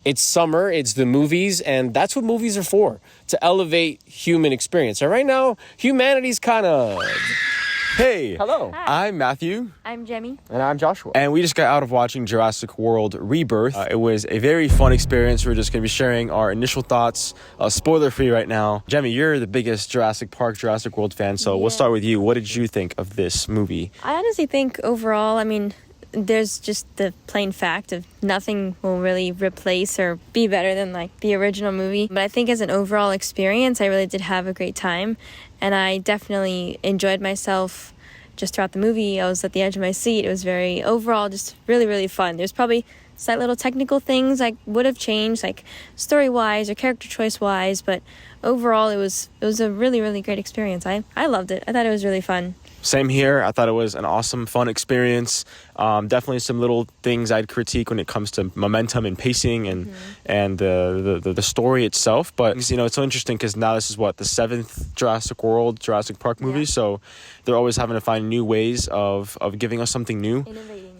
It's summer, it's the movies, and that's what movies are for, to elevate human experience. And right now, humanity's kind of... Hey. Hello. Hi. I'm Matthew. I'm Jemmy. And I'm Joshua. And we just got out of watching Jurassic World Rebirth. It was a very fun experience. We're just going to be sharing our initial thoughts, spoiler-free right now. Jemmy, you're the biggest Jurassic Park, Jurassic World fan, so we'll start with you. What did you think of this movie? I honestly think overall, there's just the plain fact of nothing will really replace or be better than like the original movie. But I think as an overall experience, I really did have a great time. And I definitely enjoyed myself just throughout the movie. I was at the edge of my seat. It was very, overall, just really, really fun. There's probably slight little technical things I would have changed, like story-wise or character choice-wise. But overall, it was a really, really great experience. I loved it. I thought it was really fun. Same here. I thought it was an awesome, fun experience. Definitely some little things I'd critique when it comes to momentum and pacing and the story itself. But, it's so interesting because now this is the 7th Jurassic Park movie. Yeah. So they're always having to find new ways of giving us something new.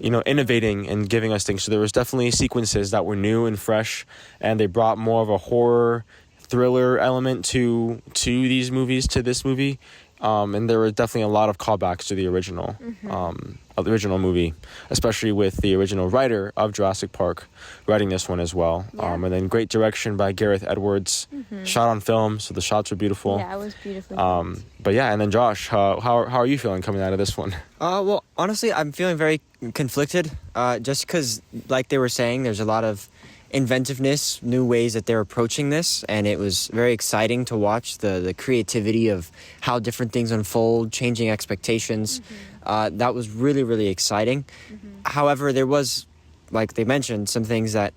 Innovating and giving us things. So there was definitely sequences that were new and fresh, and they brought more of a horror thriller element to this movie. And there were definitely a lot of callbacks to the original movie, especially with the original writer of Jurassic Park writing this one as well. Yeah. And then great direction by Gareth Edwards, shot on film, so the shots were beautiful. Yeah, it was beautiful. But yeah, and then Josh, how are you feeling coming out of this one? Well, honestly, I'm feeling very conflicted, just because, like they were saying, there's a lot of inventiveness, new ways that they're approaching this, and it was very exciting to watch the creativity of how different things unfold, changing expectations. That was really, really exciting. However, there was, like they mentioned, some things that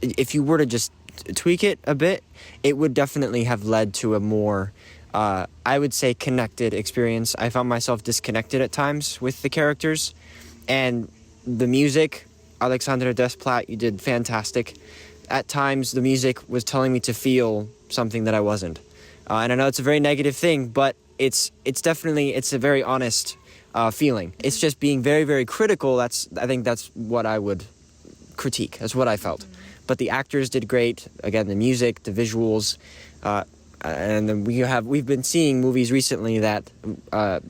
if you were to just tweak it a bit, it would definitely have led to a more, I would say, connected experience. I found myself disconnected at times with the characters, and the music. Alexandre Desplat, you did fantastic. At times, the music was telling me to feel something that I wasn't. And I know it's a very negative thing, but it's a very honest feeling. It's just being very, very critical. I think that's what I would critique. That's what I felt. But the actors did great. Again, the music, the visuals, and then we've been seeing movies recently that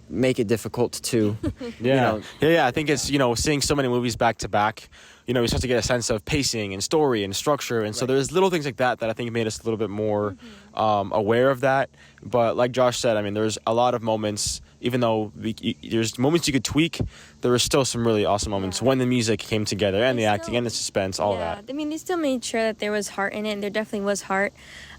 make it difficult to yeah I think it's seeing so many movies back to back, you start to get a sense of pacing and story and structure, and so there's little things like that I think made us a little bit more aware of that. But like Josh said, there's a lot of moments, even though there's moments you could tweak, there were still some really awesome moments when the music came together and the acting and the suspense, all that. They still made sure that there was heart in it, and there definitely was heart.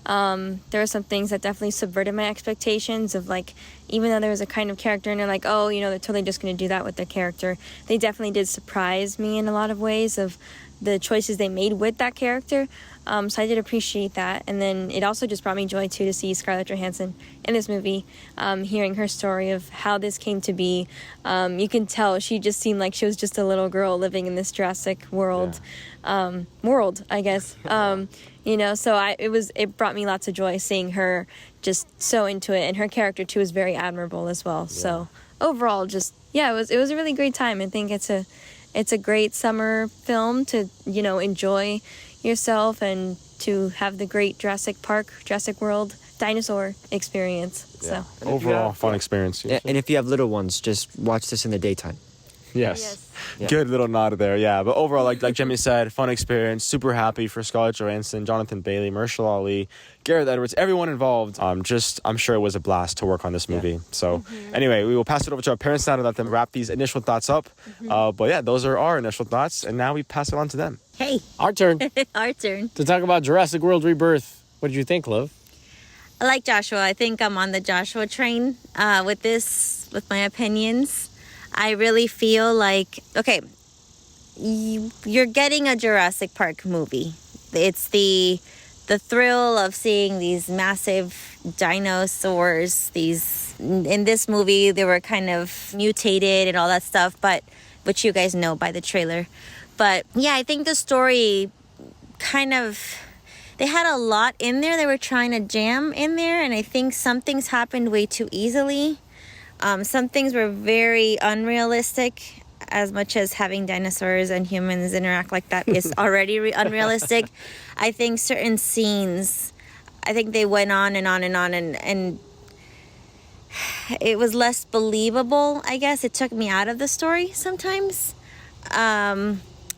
There were some things that definitely subverted my expectations of, like, even though there was a kind of character and they're like, oh, they're totally just going to do that with their character. They definitely did surprise me in a lot of ways of the choices they made with that character. So I did appreciate that. And then it also just brought me joy, too, to see Scarlett Johansson in this movie, hearing her story of how this came to be. You can tell she just seemed like she was just a little girl living in this Jurassic World, I guess. So it brought me lots of joy seeing her just so into it. And her character, too, is very admirable as well. Yeah. So overall, it was a really great time. I think it's a great summer film to, enjoy yourself and to have the great Jurassic World dinosaur experience. Yeah. So overall, fun experience. Yeah. And if you have little ones, just watch this in the daytime. Yes. Good little nod there. Yeah, but overall, like Jimmy said, fun experience. Super happy for Scarlett Johansson, Jonathan Bailey, Mahershala Ali, Gareth Edwards, everyone involved. I'm sure it was a blast to work on this movie. Yeah. So anyway, we will pass it over to our parents now to let them wrap these initial thoughts up. But yeah, those are our initial thoughts, and now we pass it on to them. Hey, our turn. Our turn To talk about Jurassic World Rebirth. What did you think, love? I like Joshua. I think I'm on the Joshua train with my opinions. I really feel like, okay, you're getting a Jurassic Park movie. It's the thrill of seeing these massive dinosaurs. In this movie, they were kind of mutated and all that stuff, which you guys know by the trailer. But yeah, I think the story they had a lot in there. They were trying to jam in there, and I think some things happened way too easily. Some things were very unrealistic. as much as having dinosaurs and humans interact like that is already unrealistic, I think certain scenes, I think they went on and on and on, and it was less believable, I guess. It took me out of the story sometimes.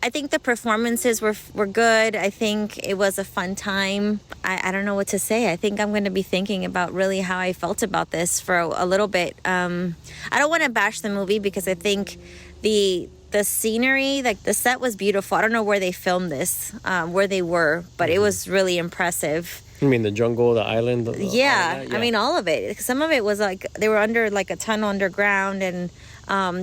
I think the performances were good. I think it was a fun time. I don't know what to say. I think I'm going to be thinking about really how I felt about this for a little bit. I don't want to bash the movie because I think the scenery, like the set was beautiful. I don't know where they filmed this, where they were, but it was really impressive. You mean the jungle, the island? Yeah, I mean all of it. Some of it was like they were under like a tunnel underground, and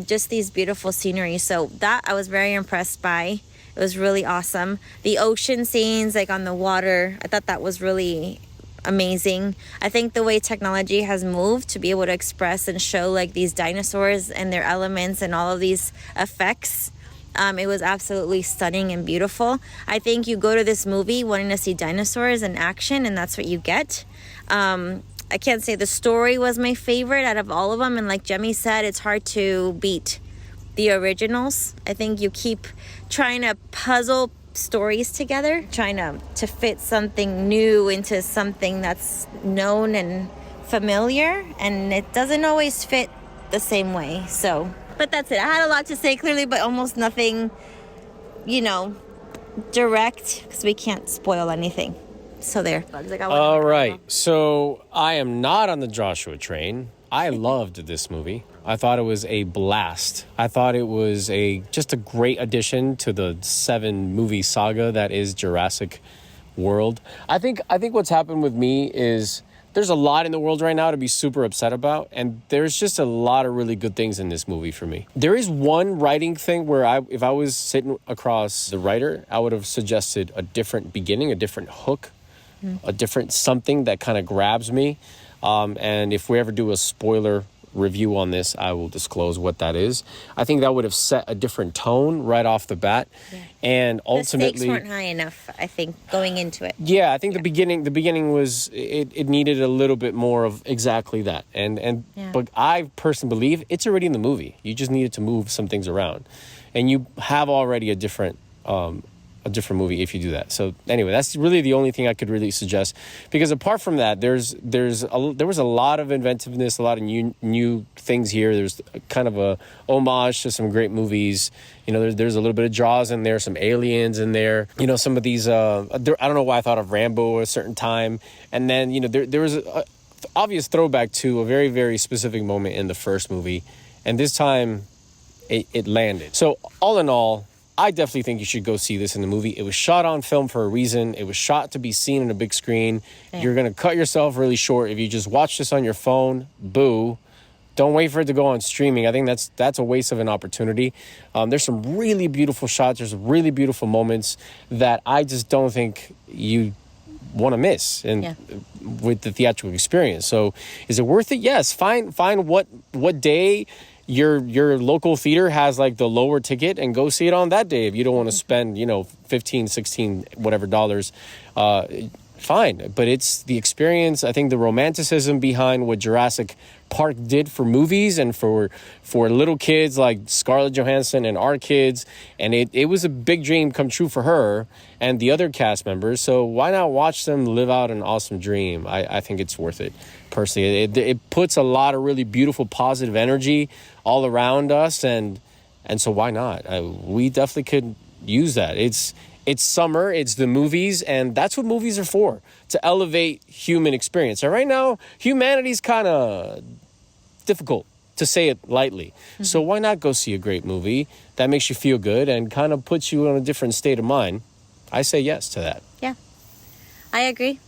just these beautiful scenery. So that I was very impressed by. It was really awesome. The ocean scenes, like on the water, I thought that was really amazing. I think the way technology has moved to be able to express and show like these dinosaurs and their elements and all of these effects, it was absolutely stunning and beautiful. I think you go to this movie wanting to see dinosaurs in action, and that's what you get. I can't say the story was my favorite out of all of them, and like Jemmy said, it's hard to beat the originals. I think you keep trying to puzzle stories together, trying to fit something new into something that's known and familiar, and it doesn't always fit the same way. So, but that's it. I had a lot to say clearly, but almost nothing, direct, because we can't spoil anything. So there. All right. So I am not on the Joshua train. I loved this movie. I thought it was a blast. I thought it was just a great addition to the 7-movie saga that is Jurassic World. I think what's happened with me is there's a lot in the world right now to be super upset about, and there's just a lot of really good things in this movie for me. There is one writing thing where if I was sitting across the writer, I would have suggested a different beginning, a different hook, a different something that kind of grabs me. And if we ever do a spoiler review on this, I will disclose what that is. I think that would have set a different tone right off the bat. Yeah. And ultimately, the stakes weren't high enough, I think, going into it. Yeah, I think the beginning was it needed a little bit more of exactly that. But I personally believe it's already in the movie. You just needed to move some things around, and you have already a different movie if you do that. So anyway, that's really the only thing I could really suggest, because apart from that, there was a lot of inventiveness, a lot of new things here. There's kind of a homage to some great movies. There's a little bit of Jaws in there, some aliens in there. Some of these I don't know why I thought of Rambo at a certain time, and then there was a obvious throwback to a very, very specific moment in the first movie, and this time it landed. So all in all, I definitely think you should go see this in the movie. It was shot on film for a reason. It was shot to be seen in a big screen. Yeah. You're going to cut yourself really short if you just watch this on your phone. Boo. Don't wait for it to go on streaming. I think that's a waste of an opportunity. There's some really beautiful shots. There's really beautiful moments that I just don't think you want to miss with the theatrical experience. So is it worth it? Yes. Find what day your local theater has like the lower ticket, and go see it on that day if you don't want to spend 15, 16 whatever dollars. Fine, but it's the experience. I think the romanticism behind what Jurassic Park did for movies and for little kids like Scarlett Johansson and our kids, and it was a big dream come true for her and the other cast members. So why not watch them live out an awesome dream? I think it's worth it. Personally, it puts a lot of really beautiful positive energy all around us, and so why not? We definitely could use that. It's summer, it's the movies, and that's what movies are for, to elevate human experience. And right now, humanity's kind of difficult, to say it lightly. Mm-hmm. So why not go see a great movie that makes you feel good and kind of puts you in a different state of mind? I say yes to that. Yeah, I agree.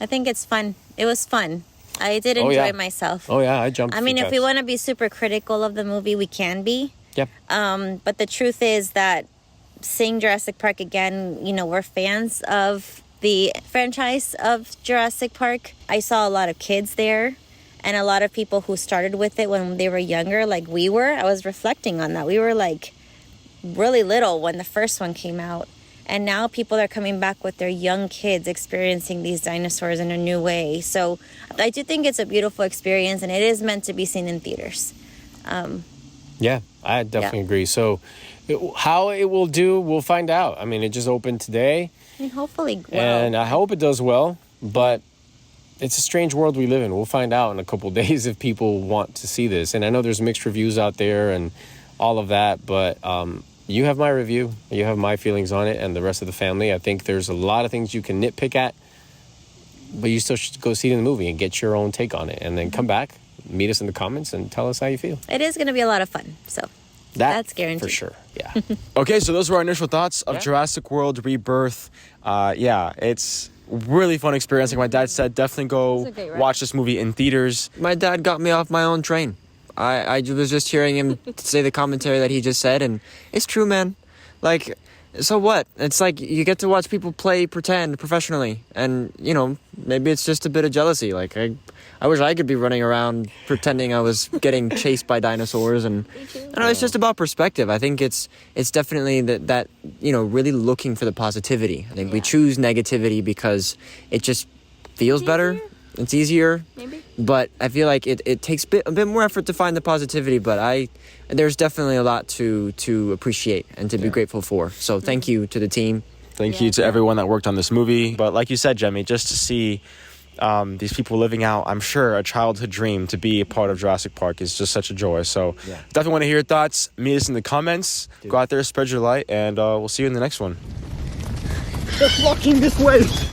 I think it's fun. It was fun. I did enjoy myself. Oh, yeah, I jumped. I mean, if we want to be super critical of the movie, we can be. Yep. But the truth is that seeing Jurassic Park again, we're fans of the franchise of Jurassic Park. I saw a lot of kids there and a lot of people who started with it when they were younger, like we were. I was reflecting on that. We were like really little when the first one came out. And now people are coming back with their young kids experiencing these dinosaurs in a new way. So I do think it's a beautiful experience, and it is meant to be seen in theaters. Yeah, I definitely agree. So how it will do, we'll find out. I mean, it just opened today. And hopefully well. And I hope it does well, but it's a strange world we live in. We'll find out in a couple days if people want to see this. And I know there's mixed reviews out there and all of that, but you have my review. You have my feelings on it and the rest of the family. I think there's a lot of things you can nitpick at, but you still should go see it in the movie and get your own take on it. And then come back, meet us in the comments, and tell us how you feel. It is going to be a lot of fun, so that's guaranteed. For sure, yeah. Okay, so those were our initial thoughts of Jurassic World Rebirth. It's really fun experience. Like my dad said, definitely go watch this movie in theaters. My dad got me off my own train. I was just hearing him say the commentary that he just said, and it's true, man. Like, so what? It's like you get to watch people pretend professionally, and, you know, maybe it's just a bit of jealousy. Like, I wish I could be running around pretending I was getting chased by dinosaurs, and I don't know, it's just about perspective. I think it's definitely that you know, really looking for the positivity. I think we choose negativity because it just feels better. It's easier. Maybe. But I feel like it takes a bit more effort to find the positivity, but there's definitely a lot to appreciate and to be grateful for. So thank you to the team. Thank you to everyone that worked on this movie. But like you said, Jemmy, just to see these people living out, I'm sure, a childhood dream to be a part of Jurassic Park is just such a joy. So definitely want to hear your thoughts. Meet us in the comments. Go out there, spread your light, and we'll see you in the next one. They're flocking this way.